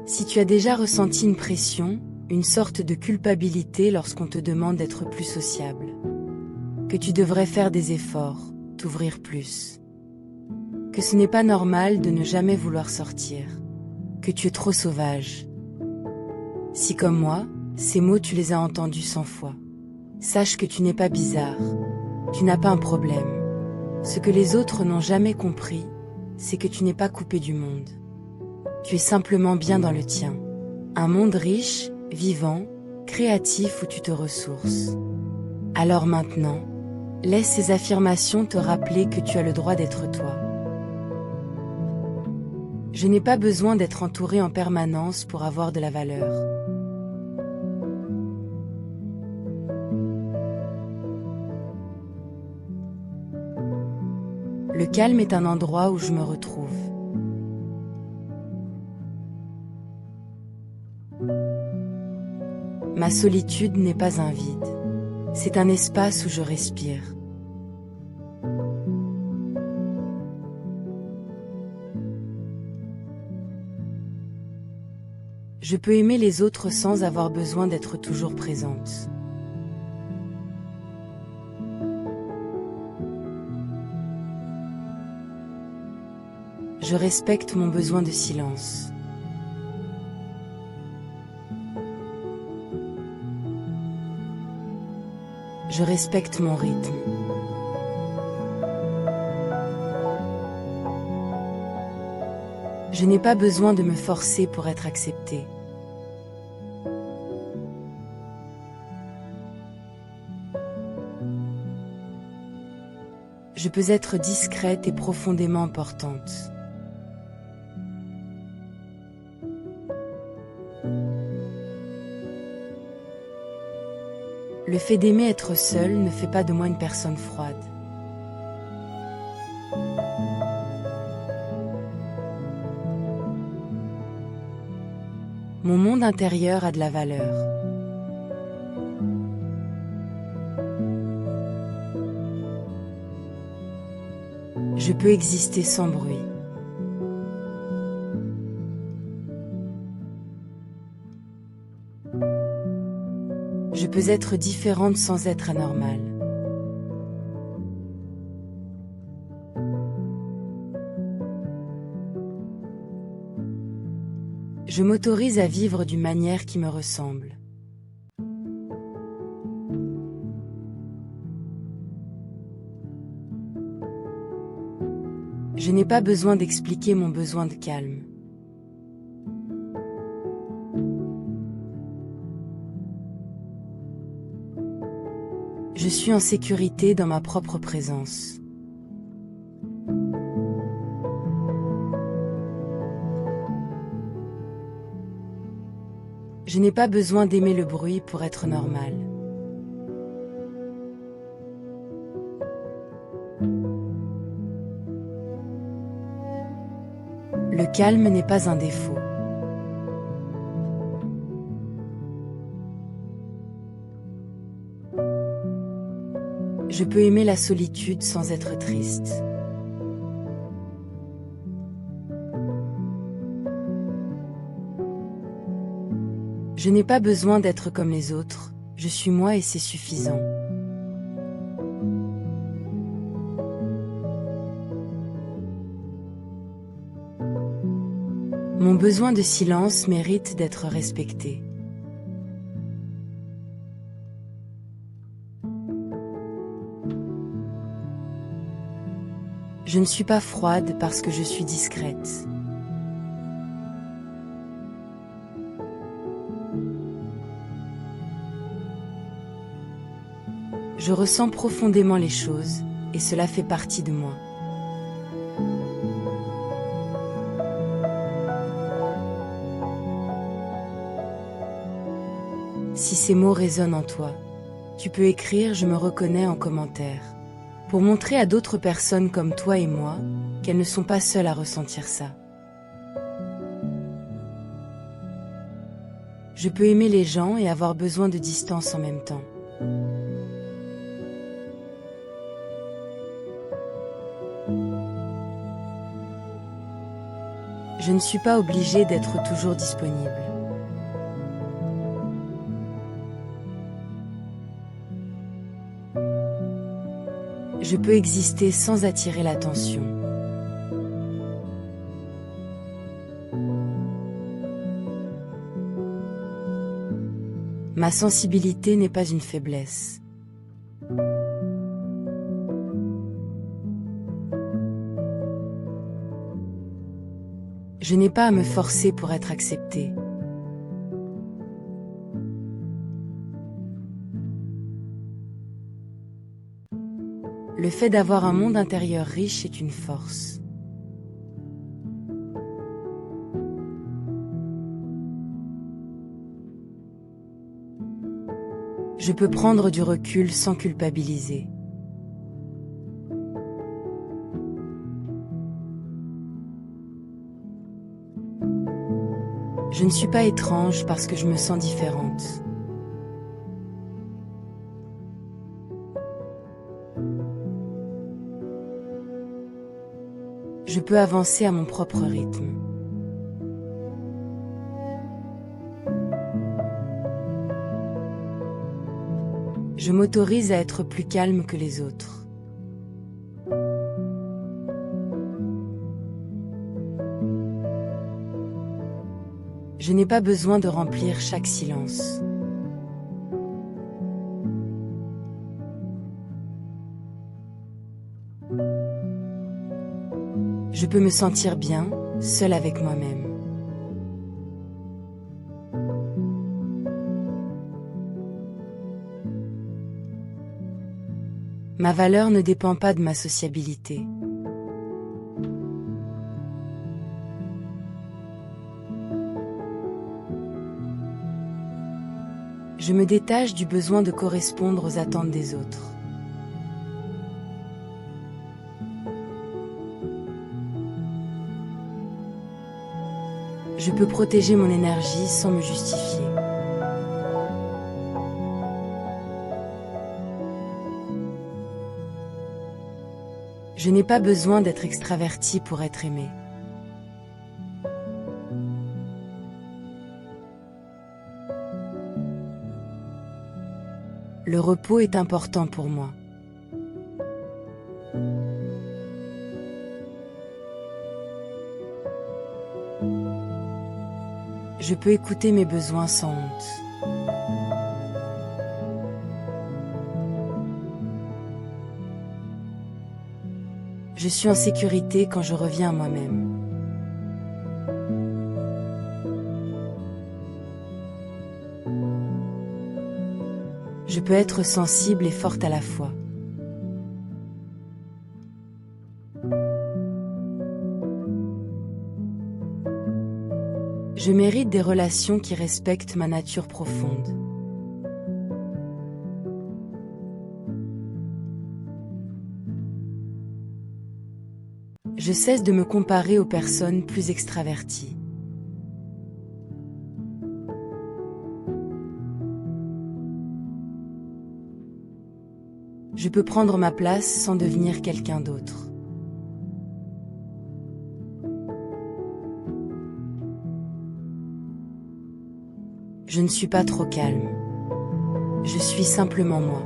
Si tu as déjà ressenti une pression, une sorte de culpabilité lorsqu'on te demande d'être plus sociable, que tu devrais faire des efforts, t'ouvrir plus, que ce n'est pas normal de ne jamais vouloir sortir, que tu es trop sauvage. Si comme moi, ces mots tu les as entendus 100 fois, sache que tu n'es pas bizarre, tu n'as pas un problème. Ce que les autres n'ont jamais compris, c'est que tu n'es pas coupé du monde. Tu es simplement bien dans le tien. Un monde riche, vivant, créatif où tu te ressources. Alors maintenant, laisse ces affirmations te rappeler que tu as le droit d'être toi. Je n'ai pas besoin d'être entouré en permanence pour avoir de la valeur. Le calme est un endroit où je me retrouve. Ma solitude n'est pas un vide. C'est un espace où je respire. Je peux aimer les autres sans avoir besoin d'être toujours présente. Je respecte mon besoin de silence. Je respecte mon rythme. Je n'ai pas besoin de me forcer pour être acceptée. Je peux être discrète et profondément importante. Le fait d'aimer être seule ne fait pas de moi une personne froide. Mon monde intérieur a de la valeur. Je peux exister sans bruit. Je peux être différente sans être anormale. Je m'autorise à vivre d'une manière qui me ressemble. Je n'ai pas besoin d'expliquer mon besoin de calme. Je suis en sécurité dans ma propre présence. Je n'ai pas besoin d'aimer le bruit pour être normal. Le calme n'est pas un défaut. Je peux aimer la solitude sans être triste. Je n'ai pas besoin d'être comme les autres, je suis moi et c'est suffisant. Mon besoin de silence mérite d'être respecté. Je ne suis pas froide parce que je suis discrète. Je ressens profondément les choses, et cela fait partie de moi. Si ces mots résonnent en toi, tu peux écrire « Je me reconnais » en commentaire, pour montrer à d'autres personnes comme toi et moi qu'elles ne sont pas seules à ressentir ça. Je peux aimer les gens et avoir besoin de distance en même temps. Je ne suis pas obligée d'être toujours disponible. Je peux exister sans attirer l'attention. Ma sensibilité n'est pas une faiblesse. Je n'ai pas à me forcer pour être acceptée. Le fait d'avoir un monde intérieur riche est une force. Je peux prendre du recul sans culpabiliser. Je ne suis pas étrange parce que je me sens différente. Je peux avancer à mon propre rythme. Je m'autorise à être plus calme que les autres. Je n'ai pas besoin de remplir chaque silence. Je peux me sentir bien, seule avec moi-même. Ma valeur ne dépend pas de ma sociabilité. Je me détache du besoin de correspondre aux attentes des autres. Je peux protéger mon énergie sans me justifier. Je n'ai pas besoin d'être extraverti pour être aimé. Le repos est important pour moi. Je peux écouter mes besoins sans honte. Je suis en sécurité quand je reviens à moi-même. Je peux être sensible et forte à la fois. Je mérite des relations qui respectent ma nature profonde. Je cesse de me comparer aux personnes plus extraverties. Je peux prendre ma place sans devenir quelqu'un d'autre. Je ne suis pas trop calme. Je suis simplement moi.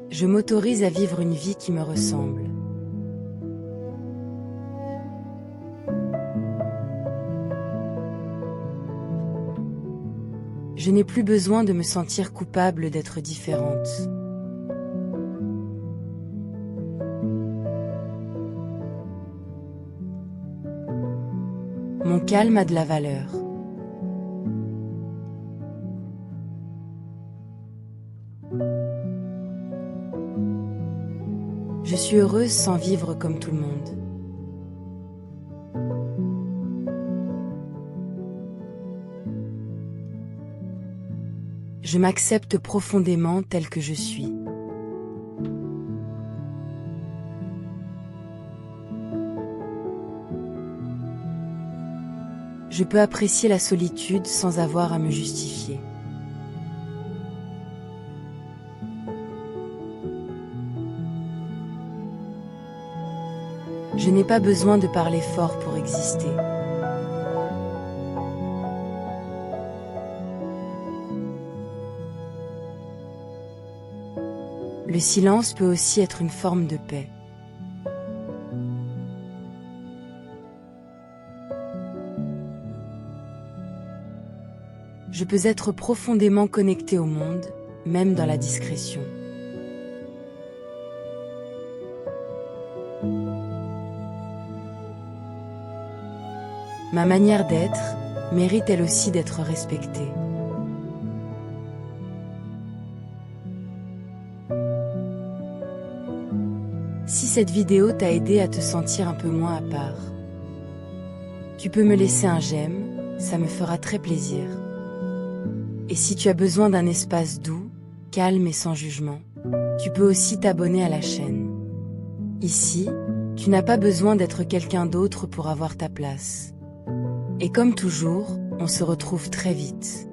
Je m'autorise à vivre une vie qui me ressemble. Je n'ai plus besoin de me sentir coupable d'être différente. Mon calme a de la valeur. Je suis heureuse sans vivre comme tout le monde. Je m'accepte profondément tel que je suis. Je peux apprécier la solitude sans avoir à me justifier. Je n'ai pas besoin de parler fort pour exister. Le silence peut aussi être une forme de paix. Je peux être profondément connecté au monde, même dans la discrétion. Ma manière d'être mérite elle aussi d'être respectée. Si cette vidéo t'a aidé à te sentir un peu moins à part, tu peux me laisser un j'aime, ça me fera très plaisir. Et si tu as besoin d'un espace doux, calme et sans jugement, tu peux aussi t'abonner à la chaîne. Ici, tu n'as pas besoin d'être quelqu'un d'autre pour avoir ta place. Et comme toujours, on se retrouve très vite.